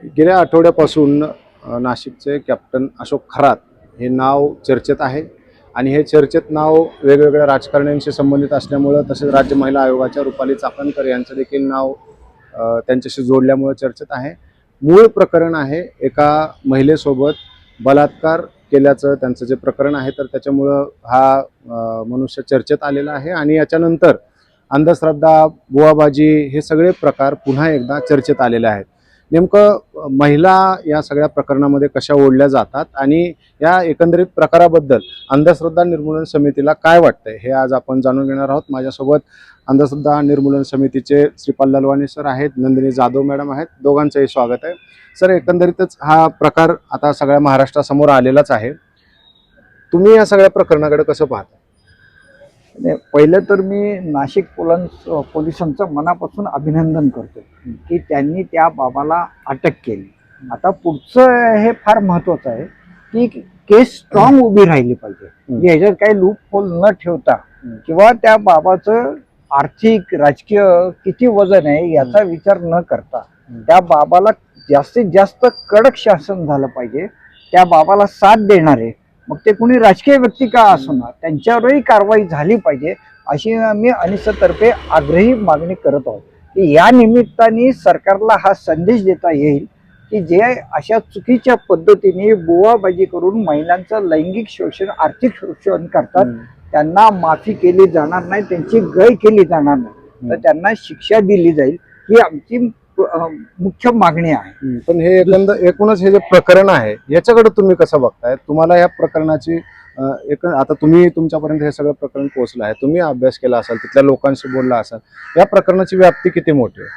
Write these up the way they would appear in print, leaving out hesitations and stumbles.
गेल्या आठवड्यापासून नाशिकचे कॅप्टन अशोक खरात हे नाव चर्चेत आहे आणि हे चर्चेत नाव वेगवेगळ्या राजकारण्यांशी संबंधित असल्यामुळं तसेच राज्य महिला आयोगाच्या रुपाली चाकणकर यांचं देखील नाव त्यांच्याशी जोडल्यामुळे चर्चेत आहे। मूळ प्रकरण आहे एका महिलेसोबत बलात्कार केल्याचं त्यांचं जे प्रकरण आहे, तर त्याच्यामुळं हा मनुष्य चर्चेत आलेला आहे आणि याच्यानंतर अंधश्रद्धा, बुवाबाजी हे सगळे प्रकार पुन्हा एकदा चर्चेत आलेले आहेत। नेमकं महिला या सगळ्या प्रकरणामध्ये कशा ओढल्या जातात आणि या एकंदरीत प्रकाराबद्दल अंधश्रद्धा निर्मूलन समितीला काय वाटतंय हे आज आपण जाणून घेणार आहोत। माझ्यासोबत अंधश्रद्धा निर्मूलन समितीचे श्रीपाल ललवाणी सर आहेत, नंदिनी जाधव मॅडम आहेत, दोघांचंही स्वागत आहे। सर, एकंदरीतच हा प्रकार आता सगळ्या महाराष्ट्रासमोर आलेलाच आहे, तुम्ही या सगळ्या प्रकरणाकडे कसं पाहता? पहिलं तर मी नाशिक पोलिसांचं मनापासून अभिनंदन करतो की त्यांनी त्या बाबाला अटक केली। आता पुढचं हे फार महत्त्वाचं आहे की केस स्ट्रॉंग उभी राहिली पाहिजे, म्हणजे ह्याच्यात काही लूप होल न ठेवता किंवा त्या बाबाचं आर्थिक राजकीय किती वजन आहे याचा विचार न करता त्या बाबाला जास्तीत जास्त कडक शासन झालं पाहिजे। त्या बाबाला साथ देणारे, मग ते कुणी राजकीय व्यक्ती का असणार, त्यांच्यावरही कारवाई झाली पाहिजे अशी मी अनिसतर्फे आग्रही मागणी करत आहोत की या निमित्ताने सरकारला हा संदेश देता येईल की जे अशा चुकीच्या पद्धतीने बुवाबाजी करून महिलांचं लैंगिक शोषण, आर्थिक शोषण करतात त्यांना माफी केली जाणार नाही, त्यांची गय केली जाणार नाही, तर त्यांना शिक्षा दिली जाईल ही आमची मुख्य मागणी आहे। पण हे एकूणच हे जे प्रकरण आहे याच्याकडे तुम्ही कसं बघताय? तुम्हाला या प्रकरणाची आता तुम्ही तुमच्यापर्यंत हे सगळं प्रकरण पोहोचलं आहे, तुम्ही अभ्यास केला असाल, तिथल्या लोकांशी बोलला असाल, या प्रकरणाची व्याप्ती किती मोठी आहे?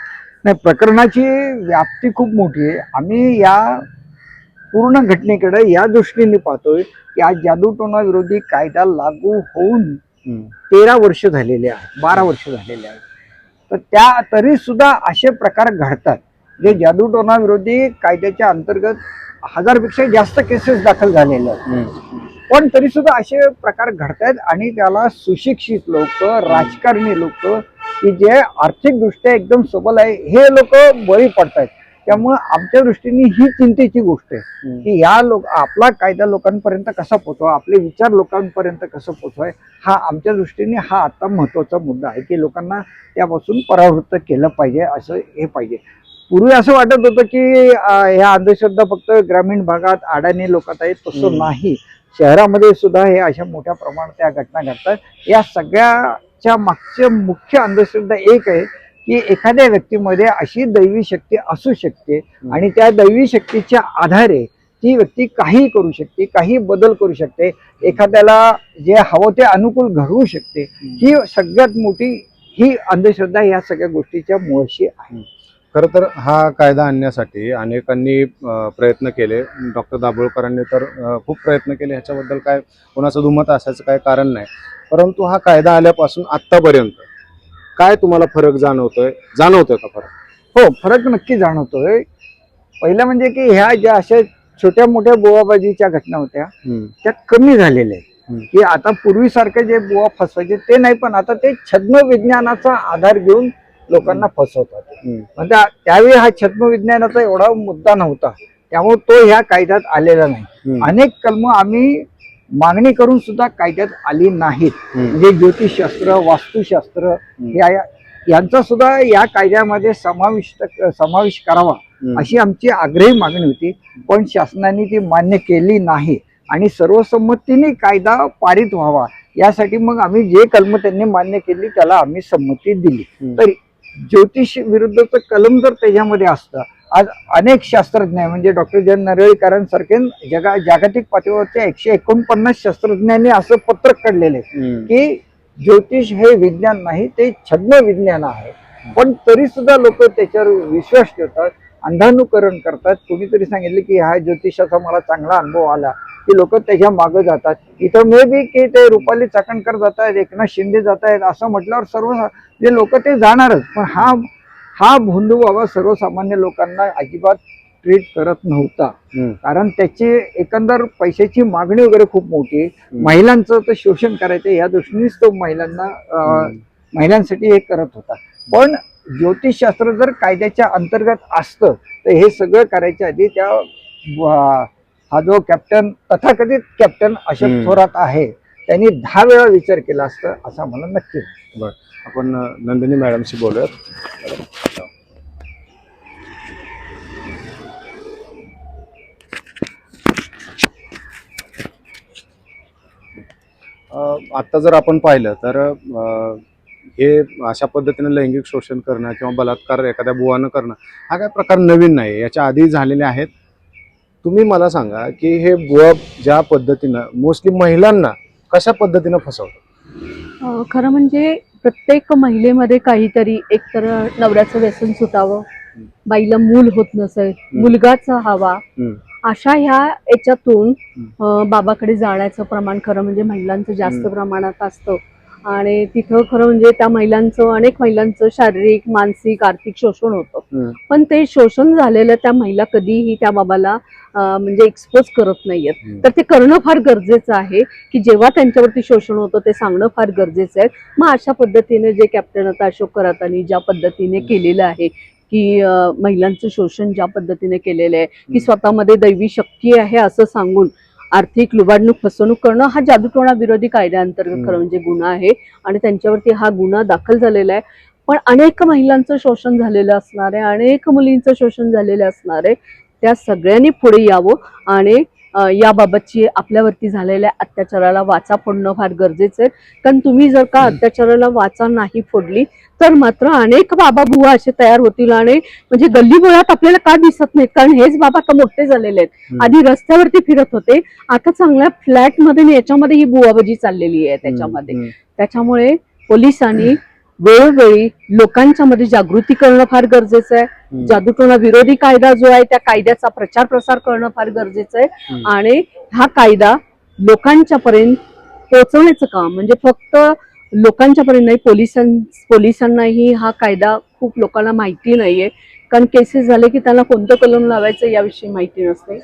नाही, प्रकरणाची व्याप्ती खूप मोठी आहे। आम्ही या पूर्ण घटनेकडे या दृष्टीने पाहतोय की आज जादूटोणा विरोधी कायदा लागू होऊन 13 वर्ष झालेले आहे, 12 वर्ष झालेले आहेत, तर त्या तरी सुद्धा असे प्रकार घडतात जे जादूटोणा विरोधी कायद्याच्या अंतर्गत 1000पेक्षा जास्त केसेस दाखल झालेल्या आहेत, पण तरी सुद्धा असे प्रकार घडतात आणि त्याला सुशिक्षित लोक, राजकारणी लोक की जे आर्थिकदृष्ट्या एकदम सबल आहे हे लोक बळी पडतात। त्यामुळे आमच्या दृष्टीने ही चिंतेची गोष्ट आहे की या आपला कायदा लोकांपर्यंत कसा पोहोचवा, आपले विचार लोकांपर्यंत कसं पोहोचवाय, हा आमच्या दृष्टीने हा आता महत्त्वाचा मुद्दा आहे की लोकांना त्यापासून परावृत्त केलं पाहिजे, असं हे पाहिजे। पूर्वी असं वाटत होतं की ह्या अंधश्रद्धा फक्त ग्रामीण भागात अडाणी लोकात आहेत, तसं नाही, शहरामध्ये सुद्धा हे अशा मोठ्या प्रमाणात त्या घटना घडतात। या सगळ्याच्या मागचे मुख्य अंधश्रद्धा एक आहे की एखाद्या व्यक्तीमध्ये अशी दैवी शक्ती असू शकते आणि त्या दैवी शक्तीच्या आधारे ती व्यक्ती काही करू शकते, काही बदल करू शकते, एखाद्याला जे हवं ते अनुकूल घडवू शकते। ही सगळ्यात मोठी ही अंधश्रद्धा या सगळ्या गोष्टीच्या मुळाशी आहे। खरं तर हा कायदा आणण्यासाठी अनेकांनी प्रयत्न केले, डॉक्टर दाभोळकरांनी तर खूप प्रयत्न केले, ह्याच्याबद्दल काय कोणाचं दुमत असायचं काय कारण नाही, परंतु हा कायदा आल्यापासून आत्तापर्यंत काय तुम्हाला फरक जाणवतोय का फरक? हो, फरक नक्की जाणवतोय। पहिलं म्हणजे की ह्या ज्या अशा छोट्या मोठ्या बुवाबाजीच्या घटना होत्या त्या कमी झालेल्या आहेत की आता पूर्वीसारखे जे बुवा फसवायचे ते नाही, पण आता ते छद्म विज्ञानाचा आधार घेऊन लोकांना फसवतात। म्हणजे त्यावेळी हा छद्म विज्ञानाचा एवढा मुद्दा नव्हता, त्यामुळे तो ह्या कायद्यात आलेला नाही। अनेक कलमं आम्ही मागणी करून सुद्धा कायद्यात आली नाहीत, म्हणजे ज्योतिषशास्त्र, वास्तुशास्त्र यांचा सुद्धा या कायद्यामध्ये समावेश करावा अशी आमची आग्रही मागणी होती, पण शासनाने ती मान्य केली नाही आणि सर्वसंमतीने कायदा पारित व्हावा यासाठी मग आम्ही जे कलम त्यांनी मान्य केली त्याला आम्ही संमती दिली। तर ज्योतिष विरुद्धचं कलम जर त्याच्यामध्ये असतं, आज अनेक शास्त्रज्ञ म्हणजे डॉक्टर जन नरळीकरांसारखे जागतिक पातळीवरच्या 149 शास्त्रज्ञांनी असं पत्रक काढलेले की ज्योतिष हे विज्ञान नाही, ते छद्म विज्ञान आहे, पण तरी सुद्धा लोक त्याच्यावर विश्वास ठेवतात, अंधानुकरण करतात। कोणीतरी सांगितले की हा ज्योतिषाचा मला चांगला अनुभव आला की लोक त्याच्या मागे जातात। इथं मे बी की ते रुपाली चाकणकर जात आहेत, एकनाथ शिंदे जात आहेत असं म्हटल्यावर सर्व जे लोक ते जाणारच, पण हा भोंदू बाबा सर्वसामान्य लोकांना अजिबात ट्रीट करत नव्हता, कारण त्याची एकंदर पैशाची मागणी वगैरे खूप मोठी, महिलांचं तर शोषण करायचं या दृष्टीनेच तो महिलांसाठी हे करत होता। पण ज्योतिषशास्त्र जर कायद्याच्या अंतर्गत असतं तर हे सगळं करायच्या आधी त्या हा जो कॅप्टन तथाकथित कॅप्टन अशोक थोरात आहे त्यांनी 10 वेळा विचार केला असतं असं मला नक्की वाटतं. बरं, आपण नंदिनी मॅडमशी बोलूयात. आत्ता जर आपण पाहिलं तर हे अशा पद्धतीने लैंगिक शोषण करणं किंवा बलात्कार एखाद्या बुवानं करणं हा काय प्रकार नवीन नाही, याच्या आधी झालेले आहेत. तुम्ही मला सांगा की हे बुवा ज्या पद्धतीनं मोस्टली महिलांना कशा पद्धतीनं फसवतात? खरं म्हणजे प्रत्येक महिलेमध्ये काहीतरी एकतर नवऱ्याचं व्यसन सुटावं, बाईला मूल होत नसेल, मुलगाच हवा, अशा ह्या याच्यातून बाबाकडे जाण्याचं प्रमाण खरं म्हणजे महिलांचं जास्त प्रमाणात असतं. आणि तिथं खरं म्हणजे त्या महिलांचं, अनेक महिलांचं शारीरिक, मानसिक, आर्थिक शोषण होतं. पण ते शोषण झालेलं त्या महिला कधीही त्या बाबाला म्हणजे एक्सपोज करत नाहीयेत. तर ते करणं फार गरजेचं आहे की जेव्हा त्यांच्यावरती शोषण होतं ते सांगणं फार गरजेचं आहे. मग अशा पद्धतीने जे कॅप्टन आता अशोक खरातांनी ज्या पद्धतीने केलेलं आहे की महिलांचं शोषण ज्या पद्धतीने केलेलं आहे की स्वतःमध्ये दैवी शक्ती आहे असं सांगून आर्थिक लुबाडणूक, फसवणूक करणं हा जादूटोणा विरोधी कायद्याअंतर्गत खरं म्हणजे गुन्हा आहे आणि त्यांच्यावरती हा गुन्हा दाखल झालेला आहे. पण अनेक महिलांचं शोषण झालेलं असणार आहे, अनेक मुलींचं शोषण झालेलं असणार आहे. त्या सगळ्यांनी पुढे यावं आणि याबाबतची आपल्यावरती झालेल्या अत्याचाराला वाचा फोडणं फार गरजेचं आहे. कारण तुम्ही जर का अत्याचाराला वाचा नाही फोडली तर मात्र अनेक बाबा बुवा असे तयार होतील आणि म्हणजे गल्लीबोळात आपल्याला का दिसत नाहीत, कारण हेच बाबा का मोठे झालेले आहेत. आधी रस्त्यावरती फिरत होते, आता चांगल्या फ्लॅटमध्ये याच्यामध्ये ही बुवाबाजी चाललेली आहे त्याच्यामध्ये. त्याच्यामुळे पोलिसांनी वेळोवेळी लोकांच्या मध्ये जागृती करणं फार गरजेचं आहे. जादूटोणा विरोधी कायदा जो आहे त्या कायद्याचा प्रचार प्रसार करणं फार गरजेचं आहे आणि हा कायदा लोकांच्या पर्यंत पोहोचवण्याचं काम म्हणजे फक्त लोकांच्या पर्यंत नाही, पोलिसांनाही हा कायदा खूप लोकांना माहिती नाहीये. कारण केसेस झाले की त्यांना कोणतं कलम लावायचं याविषयी माहिती नसते.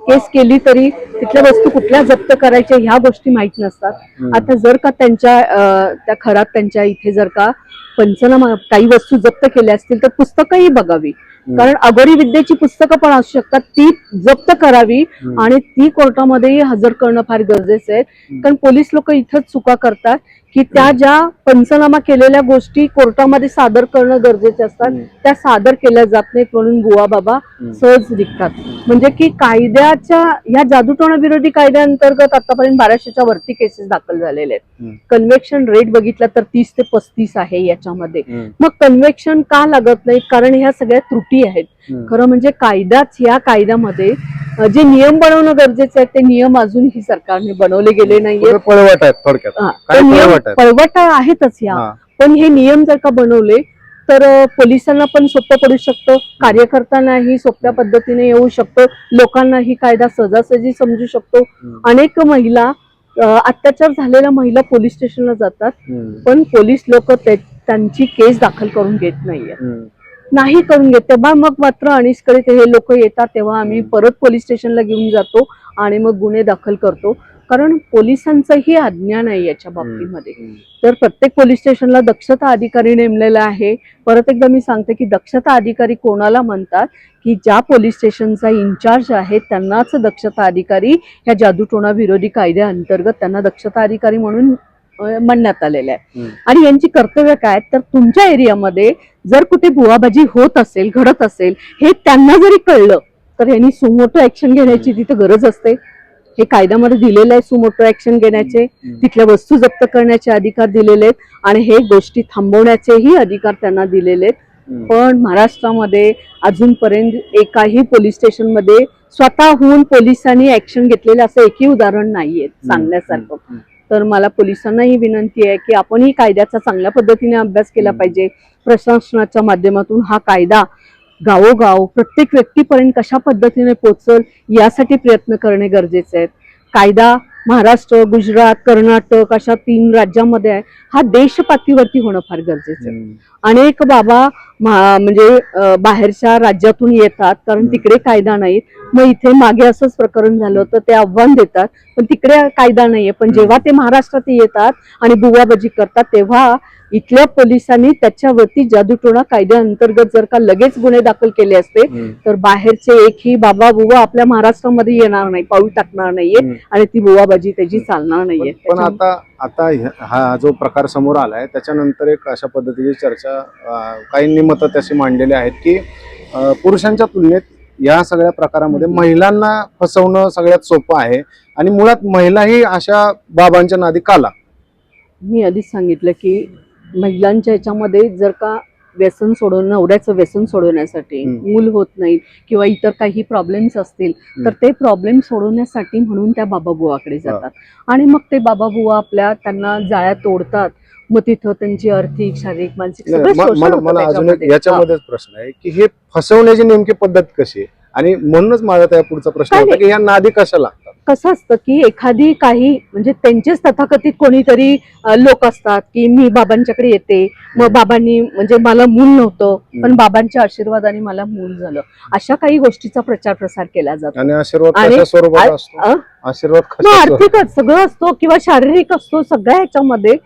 केस केली तरी तिथल्या वस्तू कुठल्या जप्त करायच्या ह्या गोष्टी माहिती नसतात. आता जर का त्यांच्या त्या खरात त्यांच्या इथे जर का पंचनामा काही वस्तू जप्त केल्या असतील तर पुस्तकंही बघावी, कारण अगोरी विद्येची पुस्तकं पण असू शकतात, ती जप्त करावी आणि ती कोर्टामध्येही हजर करणं फार गरजेचं आहे. कारण पोलीस लोक इथंच चुका करतात की त्या ज्या पंचनामा केलेल्या गोष्टी कोर्टामध्ये सादर करणं गरजेचे असतात त्या सादर केल्या जात नाहीत म्हणून बुवा बाबा सहज निघतात. म्हणजे की कायद्याच्या या जादूटोणा विरोधी कायद्याअंतर्गत आतापर्यंत 1200च्या वरती केसेस दाखल झालेले आहेत. कन्व्हिक्शन रेट बघितला तर 30 ते 35 आहे याच्यामध्ये. मग कन्व्हिक्शन का लागत नाही, कारण ह्या सगळ्या त्रुटी आहेत. खरं म्हणजे कायदाच, या कायद्यामध्ये जे नियम बनवणं गरजेचे आहेत ते नियम अजूनही सरकारने बनवले गेले नाहीये. पळवाट आहेत थोडक्यात, पळवाट आहेतच ह्या. पण हे नियम जर का बनवले तर पोलिसांना पण सोपं पडू शकतं, कार्यकर्त्यांनाही सोप्या पद्धतीने येऊ शकतं, लोकांनाही कायदा सहजासहजी समजू शकतो. अनेक महिला, अत्याचार झालेल्या महिला पोलीस स्टेशनला जातात पण पोलीस लोक त्यांची केस दाखल करून घेत नाही करून घेत. तेव्हा मग मात्र अनिसकडे हे लोक येतात तेव्हा आम्ही परत पोलीस स्टेशनला घेऊन जातो आणि मग गुन्हे दाखल करतो. कारण पोलिसांचंही अज्ञान आहे याच्या बाबतीमध्ये. तर प्रत्येक पोलीस स्टेशनला दक्षता अधिकारी नेमलेला आहे. परत एकदा मी सांगते की दक्षता अधिकारी कोणाला म्हणतात की ज्या पोलीस स्टेशनचा इन्चार्ज आहे त्यांनाच दक्षता अधिकारी ह्या जादूटोणा विरोधी कायद्याअंतर्गत त्यांना दक्षता अधिकारी म्हणून म्हणण्यात आलेलं आहे. आणि यांची कर्तव्य काय, तर तुमच्या एरियामध्ये जर कुठे बुवाबाजी होत असेल, घडत असेल, हे त्यांना जरी कळलं तर यांनी सुमोटो ऍक्शन घेण्याची तिथे गरज असते. हे कायद्यामध्ये दिलेलं आहे सुमोटो ऍक्शन घेण्याचे, तिथल्या वस्तू जप्त करण्याचे अधिकार दिलेले आहेत आणि हे गोष्टी थांबवण्याचेही अधिकार त्यांना दिलेले आहेत. पण महाराष्ट्रामध्ये अजूनपर्यंत एकाही पोलीस स्टेशनमध्ये स्वतःहून पोलिसांनी ऍक्शन घेतलेलं असं एकही उदाहरण नाहीये सांगण्यासारखं. तर मला पोलिसांनाही विनंती आहे की आपणही कायद्याचा चांगल्या पद्धतीने अभ्यास केला पाहिजे. प्रशासनाच्या माध्यमातून हा कायदा गावोगाव प्रत्येक व्यक्तीपर्यंत कशा पद्धतीने पोहोचल यासाठी प्रयत्न करणे गरजेचे आहेत. कायदा महाराष्ट्र, गुजरात, कर्नाटक अशा 3 राज्यांमध्ये आहे, हा देश पातळीवरती होणं फार गरजेचं आहे. अनेक बाबा म्हणजे बाहेरच्या राज्यातून येतात कारण तिकडे कायदा नाही. मग इथे मागे असंच प्रकरण झालं होतं, ते आव्हान देतात पण तिकडे कायदा नाहीये. पण जेव्हा ते महाराष्ट्रात येतात आणि बुवाबाजी करतात तेव्हा इथल्या पोलिसांनी त्याच्यावरती जादूटोणा कायद्याअंतर्गत जर का लगेच गुन्हे दाखल केले असते तर बाहेरचे एकही बाबा बुवा आपल्या महाराष्ट्रामध्ये येणार नाही, पाऊल टाकणार नाहीये आणि ती बुवाबाजी त्याची चालणार नाहीये. पण आता हा जो प्रकार समोर आलाय त्याच्यानंतर एक अशा पद्धतीची चर्चा काहींनी मतं तशी मांडलेली आहेत की पुरुषांच्या तुलनेत या सगळ्या प्रकारामध्ये महिलांना फसवणं सगळ्यात सोपं आहे आणि मुळात महिलाही अशा बाबांच्या नादी का लागतात. मी आधीच सांगितलं की महिलांच्या याच्यामध्ये जर का व्यसन नवऱ्याचं व्यसन सोडवण्यासाठी मूल होत नाही किंवा इतर काही प्रॉब्लेम्स असतील तर ते प्रॉब्लेम सोडवण्यासाठी म्हणून त्या बाबाबुवाकडे जातात आणि मग ते बाबाबुवा त्यांना जाळ्या तोडतात. मग तिथं त्यांची आर्थिक, शारीरिक, मानसिक सगळं शोषण होतं मला अजून एक त्याच्यामध्ये. याच्यामध्येच प्रश्न आहे की हे फसवण्याची नेमकी पद्धत कशी आहे आणि म्हणूनच माझा त्या पुढचा प्रश्न होता की या नादी कशा लागतात. कसं असतं की एखादी काही म्हणजे त्यांचेच तथाकथित कोणीतरी लोक असतात की मी बाबांच्याकडे येते, मग बाबांनी म्हणजे मला मूल नव्हतं पण बाबांच्या आशीर्वादाने मला मूल झालं, अशा काही गोष्टीचा प्रचार प्रसार केला जातो. आणि आशीर्वाद कशा स्वरूपात असतो, आशीर्वाद मग आर्थिकच सगळं असतो किंवा शारीरिक असतो सगळ्या ह्याच्यामध्ये.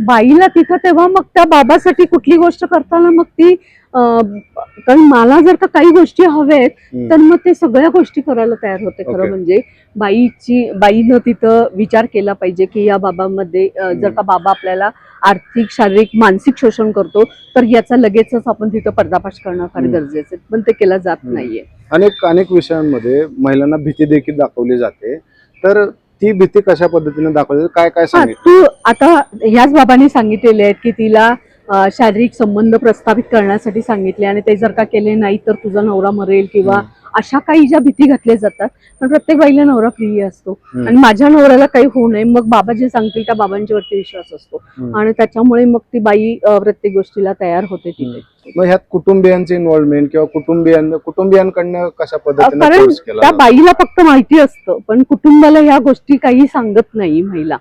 बाईला तिथं तेव्हा मग त्या बाबासाठी कुठली गोष्ट करताना मग ती कारण मला जर का काही गोष्टी हव्यात तर मग ते सगळ्या गोष्टी करायला तयार होते. खरं म्हणजे बाईनं तिथं विचार केला पाहिजे की या बाबांमध्ये जर का बाबा आपल्याला आर्थिक, शारीरिक, मानसिक शोषण करतो तर याचा लगेचच आपण तिथं पर्दाफाश करणं फार गरजेचं आहे, पण ते केलं जात नाहीये. अनेक विषयांमध्ये महिलांना भीती देखील दाखवली जाते, तर ती भीती कशा पद्धतीने दाखवली काय काय सांगितलं. तू आता ह्याच बाबांनी सांगितलेले आहेत की तिला शारीरिक संबंध प्रस्थापित करण्यासाठी सांगितले आणि ते जर का केले नाही तर तुझा नवरा मरेल किंवा अशा काही ज्या भीती घातल्या जातात. पण प्रत्येक बाईला नवरा प्रिय असतो आणि माझ्या नवऱ्याला काही होऊ नये मग बाबा जे सांगतील त्या बाबांच्या वरती विश्वास असतो आणि त्याच्यामुळे मग ती बाई प्रत्येक गोष्टीला तयार होते तिथे. मग ह्यात कुटुंबियांचे इन्व्हॉल्वमेंट किंवा कुटुंबियांकडनं कशा पद्धतीने कारण फोर्स केला त्या बाईला फक्त माहिती असतं पण कुटुंबाला ह्या गोष्टी काही सांगत नाही महिला.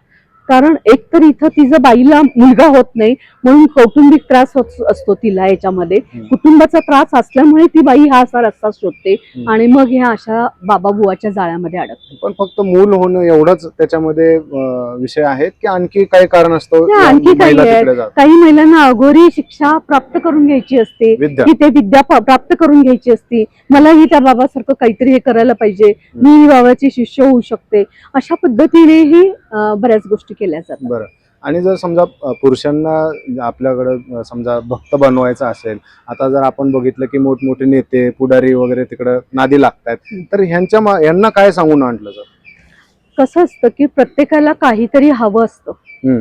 कारण एक तर इथं तिचं बाईला मुलगा होत नाही म्हणून कौटुंबिक त्रास असतो तिला, याच्यामध्ये कुटुंबाचा त्रास असल्यामुळे ती बाई हा असा रस्ता शोधते आणि मग ह्या अशा बाबा बुवाच्या जाळ्यामध्ये अडकते. पण फक्त मूल होणं एवढंच त्याच्यामध्ये विषय आहेत की आणखी काही कारण असतं. आणखी काही आहे, काही महिलांना अघोरी शिक्षा प्राप्त करून घ्यायची असते की ते विद्या प्राप्त करून घ्यायची असते. मलाही त्या बाबासारखं काहीतरी हे करायला पाहिजे, मी बाबाची शिष्य होऊ शकते, अशा पद्धतीनेही बऱ्याच गोष्टी केल्या जातात. बरं. आणि जर समजा पुरुषांना आपल्याकडं समजा भक्त बनवायचं असेल, आता जर आपण बघितलं की मोठमोठे नेते पुढारी वगैरे तिकडं नादी लागतात, तर यांना काय सांगून आणलं जातं. कसं असतं की प्रत्येकाला काहीतरी हवं असतं.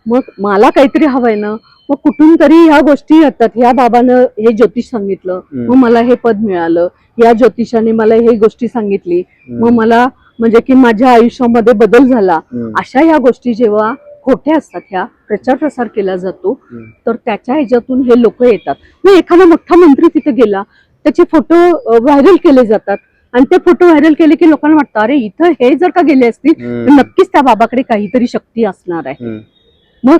मग मला काहीतरी हवंय ना, मग कुठून तरी ह्या गोष्टी येतात. ह्या बाबानं हे ज्योतिष सांगितलं मग मला हे पद मिळालं, या ज्योतिषाने मला हे गोष्टी सांगितली मग मला म्हणजे की माझ्या आयुष्यामध्ये बदल झाला. अशा ह्या गोष्टी जेव्हा खोट्या असतात, ह्या प्रचार प्रसार केला जातो तर त्याच्या ह्याच्यातून हे लोक येतात. मग एखादा मोठा मंत्री तिथे गेला, त्याचे फोटो व्हायरल केले जातात आणि ते फोटो व्हायरल केले की लोकांना वाटतं अरे इथं हे जर का गेले असतील तर नक्कीच त्या बाबाकडे काहीतरी शक्ती असणार आहे. मग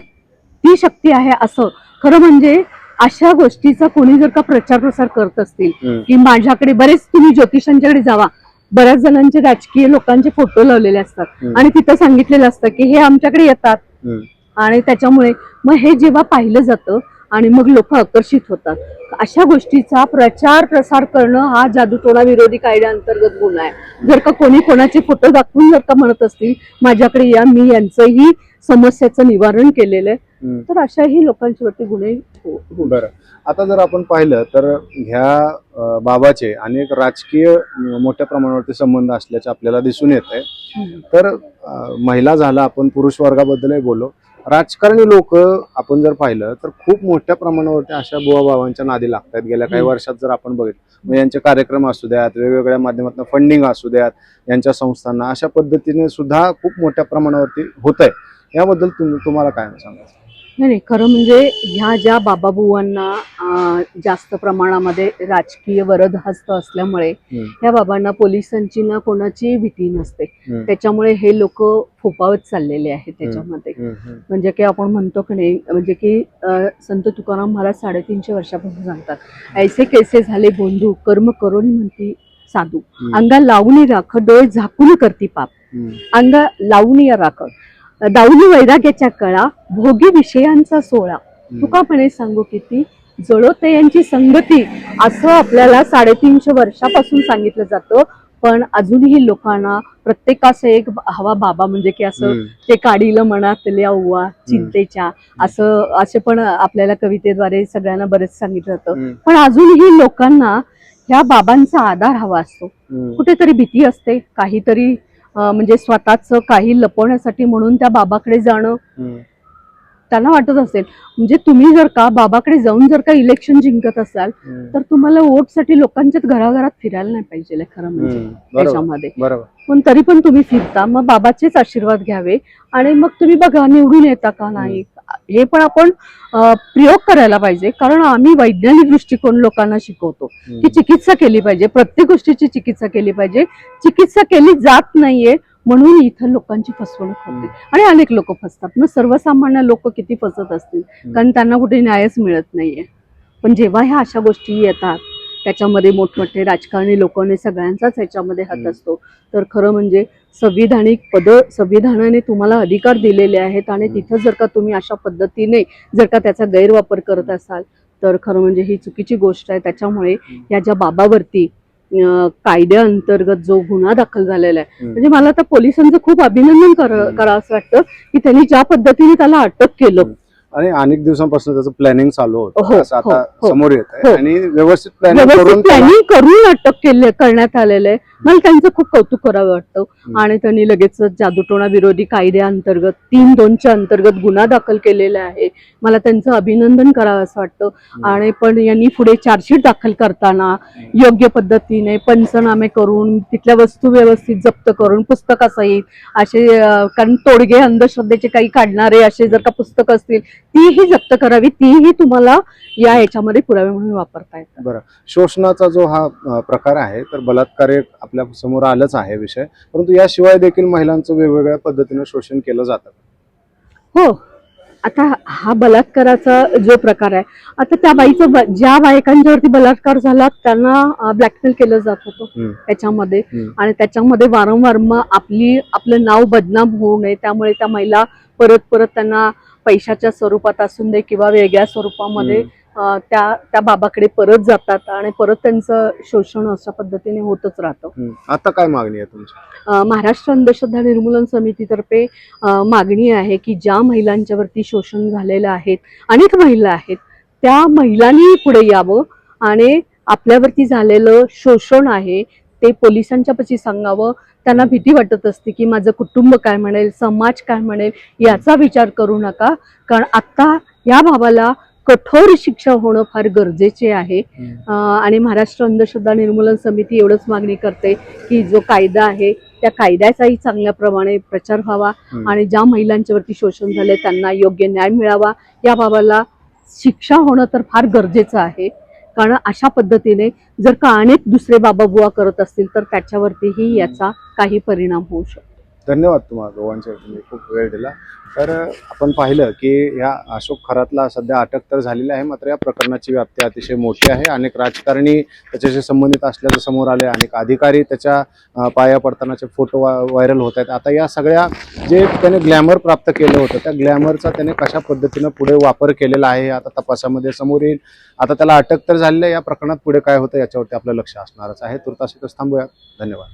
ती शक्ती आहे असं खरं म्हणजे अशा गोष्टीचा कोणी जर का प्रचार प्रसार करत असतील की माझ्याकडे बरेच, तुम्ही ज्योतिषांच्याकडे जावा, बऱ्याच जणांचे राजकीय लोकांचे फोटो लावलेले असतात आणि तिथं सांगितलेलं असतं की हे आमच्याकडे येतात आणि त्याच्यामुळे मग हे जेव्हा पाहिलं जातं आणि मग लोक आकर्षित होतात. अशा गोष्टीचा प्रचार प्रसार करणं हा जादूटोणा विरोधी कायद्याअंतर्गत गुन्हा आहे. जर का कोणी कोणाचे फोटो दाखवून जर का म्हणत असतील माझ्याकडे या, मी यांचंही समस्याचं निवारण केलेलं आहे, तर अशाही लोकांच्यावरती गुन्हे बरं. आता जर आपण पाहिलं तर ह्या बाबाचे अनेक राजकीय मोठ्या प्रमाणावरती संबंध असल्याचे आपल्याला दिसून येत आहे. तर महिला झाला, आपण पुरुष वर्गाबद्दलही बोललो, राजकारणी लोक आपण जर पाहिलं तर खूप मोठ्या प्रमाणावरती अशा बुवा बाबांच्या नादी लागतात. गेल्या काही वर्षात जर आपण बघितलं मग यांचे कार्यक्रम असू द्यात, वेगवेगळ्या माध्यमातून फंडिंग असू द्यात यांच्या संस्थांना, अशा पद्धतीने सुद्धा खूप मोठ्या प्रमाणावरती होत आहे. याबद्दल तुम्हाला काय सांगायचं. नाही, खरं म्हणजे ह्या ज्या बाबाबुवांना जास्त प्रमाणामध्ये राजकीय वरदहस्त असल्यामुळे ह्या बाबांना पोलिसांची ना कोणाची भीती नसते. त्याच्यामुळे हे लोक फोपावत चाललेले आहेत त्याच्यामध्ये. म्हणजे की आपण म्हणतो की नाही, म्हणजे की संत तुकाराम महाराज 350 वर्षापासून सांगतात, ऐसे कैसे झाले बोंधू, कर्म करोनी म्हणती साधू, अंगा लावणी राख, डोळे झाकून करती पाप, अंगा लावणी राख, दाऊनी वैराग्याच्या कळा, भोगी विषयांचा सोळा, तुका म्हणे सांगू किती जळोते यांची संगती, असं आपल्याला 350 वर्षापासून सांगितलं जातं. पण अजूनही लोकांना प्रत्येकाचं एक हवा बाबा म्हणजे की असं ते काढीलं मनातल्या उवा चिंतेच्या असं असे पण आपल्याला कवितेद्वारे सगळ्यांना बरेच सांगितलं जातं. पण अजूनही लोकांना ह्या बाबांचा आधार हवा असतो. कुठेतरी भीती असते, काहीतरी म्हणजे स्वतःच काही लपवण्यासाठी म्हणून त्या बाबाकडे जाणं त्यांना वाटत असेल. म्हणजे तुम्ही जर का बाबाकडे जाऊन जर का इलेक्शन जिंकत असाल तर तुम्हाला वोटसाठी लोकांच्यात घराघरात फिरायला नाही पाहिजे खरं म्हणजे त्याच्यामध्ये. पण तरी पण तुम्ही फिरता, मग बाबाचेच आशीर्वाद घ्यावे आणि मग तुम्ही बघा निवडून येता का नाही. हे पण आपण प्रयोग करायला पाहिजे, कारण आम्ही वैज्ञानिक दृष्टिकोन लोकांना शिकवतो की चिकित्सा केली पाहिजे, प्रत्येक गोष्टीची चिकित्सा केली पाहिजे. चिकित्सा केली जात नाहीये म्हणून इथं लोकांची फसवणूक होते आणि अनेक लोक फसतात. मग सर्वसामान्य लोक किती फसत असतील, कारण त्यांना कुठे न्यायच मिळत नाहीये. पण जेव्हा ह्या अशा गोष्टी येतात त्याच्यामध्ये मोठमोठे राजकारणी लोकांनी सगळ्यांचाच ह्याच्यामध्ये हात असतो. तर खरं म्हणजे संविधानाने तुम्हाला अधिकार दिलेले आहेत आणि तिथं जर का तुम्ही अशा पद्धतीने जर का त्याचा गैरवापर करत असाल तर खरं म्हणजे ही चुकीची गोष्ट आहे. त्याच्यामुळे या ज्या बाबावरती कायद्याअंतर्गत जो गुन्हा दाखल झालेला आहे, म्हणजे मला तर पोलिसांचं खूप अभिनंदन करावंसं वाटतं की त्यांनी ज्या पद्धतीने त्याला अटक केलं आणि अनेक दिवसांपासून त्याचं प्लॅनिंग चालू होतं, असं आता हो. समोर येत आहे हो. आणि व्यवस्थित प्लॅनिंग करून अटक करण्यात आलेलं आहे. मला त्यांचं खूप कौतुक करावं वाटतं. आणि त्यांनी लगेच जादूटोणा विरोधी कायद्याअंतर्गत 3(2) अंतर्गत गुन्हा दाखल केलेला आहे. मला त्यांचं अभिनंदन करावं असं वाटतं. आणि पण यांनी पुढे चार्जशीट दाखल करताना योग्य पद्धतीने पंचनामे करून तिथल्या वस्तू व्यवस्थित जप्त करून पुस्तकासहित असे, कारण तोडगे अंधश्रद्धेचे काही काढणारे असे जर का पुस्तक असतील तीही जप्त करावी, तीही तुम्हाला या याच्यामध्ये पुरावे म्हणून वापरता येतात. बरं, शोषणाचा जो हा प्रकार आहे तर बलात्कार एक आपल्या समोर आलंच आहे विषय, परंतु याशिवाय देखील महिलांचं वेगवेगळ्या पद्धतीने शोषण केलं जातं. हो, आता हा बलात्काराचा जो प्रकार आहे, आता त्या बाईचं ज्या बायकांच्यावरती बलात्कार झाला त्यांना ब्लॅकमेल केलं जात होतं त्याच्यामध्ये. आणि त्याच्यामध्ये वारंवार मग आपलं नाव बदनाम होऊ नये त्यामुळे त्या महिला परत त्यांना पैशाच्या स्वरूपात असून दे किंवा वेगळ्या स्वरूपामध्ये त्या बाबाकडे परत जातात आणि परत त्यांचं शोषण अशा पद्धतीने होतच राहतं. आता काय मागणी आहे तुमची? महाराष्ट्र अंधश्रद्धा निर्मूलन समितीतर्फे मागणी आहे की ज्या महिलांच्यावरती शोषण झालेलं आहे, अनेक महिला आहेत, त्या महिलांनी पुढे यावं आणि आपल्यावरती झालेलं शोषण आहे ते पोलिसांच्या पाशी सांगावं. त्यांना भीती वाटत असते की माझं कुटुंब काय म्हणेल, समाज काय म्हणेल, याचा विचार करू नका. कारण आता या बाबाला कठोर शिक्षा होणं फार गरजेचे आहे. आणि महाराष्ट्र अंधश्रद्धा निर्मूलन समिती एवढंच मागणी करते की जो कायदा आहे त्या कायद्याचाही चांगल्या प्रमाणे प्रचार व्हावा आणि ज्या महिलांच्यावरती शोषण झाले त्यांना योग्य न्याय मिळावा. या बाबाला शिक्षा होणं तर फार गरजेचं आहे, कारण अशा पद्धतीने जर का अनेक दुसरे बाबा बुवा करत असतील तर त्याच्यावरतीही याचा काही परिणाम होऊ शकतो. धन्यवाद तुम्हाला दोघांचे, तुम्ही खूप वेळ दिला. तर आपण पाहिलं की या अशोक खरातला सध्या अटक तर झालेली आहे, मात्र या प्रकरणाची व्याप्ती अतिशय मोठी आहे. अनेक राजकारणी त्याच्याशी संबंधित असल्याचं समोर आले, अनेक अधिकारी त्याच्या पाया पडतानाचे फोटो व्हायरल होत आहेत. आता या सगळ्या जे त्याने ग्लॅमर प्राप्त केलं होतं त्या ग्लॅमरचा त्याने कशा पद्धतीनं पुढे वापर केलेला आहे आता तपासामध्ये समोर येईल. आता त्याला अटक तर झालेली आहे, या प्रकरणात पुढे काय होतं याच्यावरती आपलं लक्ष असणारच आहे. तुर्तास इथंच थांबूया. धन्यवाद.